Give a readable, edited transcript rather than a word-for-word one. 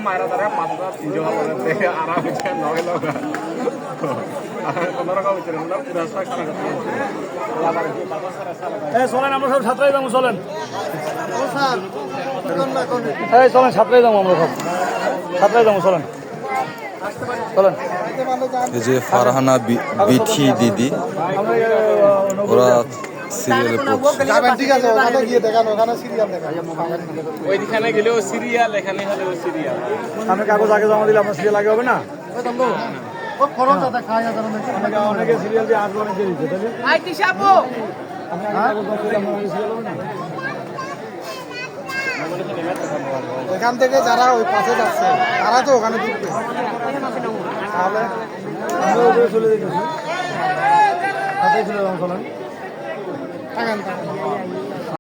মারা তারা 5,000 আরাম নয় লগা কোনোরকম চলেন আমরা সব সাতটাই যাবো চলেন চলেন সাতটাই যাবো আমরা সব সাতটাই যাবো চলেন চলেন। এই যে ফারহানা বিথি দিদি ওরা সিরিয়ালে ওইখানে গেলেও সিরিয়াল এখানে হলেও সিরিয়াল আমি কাগজ আগে জমা দিলে আপনার সিরিয়াল আগে হবে না অনেকে সিরিয়াল দিয়ে আসবো অনেক দেরি এখান থেকে যারা ওই পাশে যাচ্ছে তারা তো ওখানে ঢুকবে তাহলে আমরা উপরে চলে যেতেছি সাথে চলে যাবো চলেন থাকেন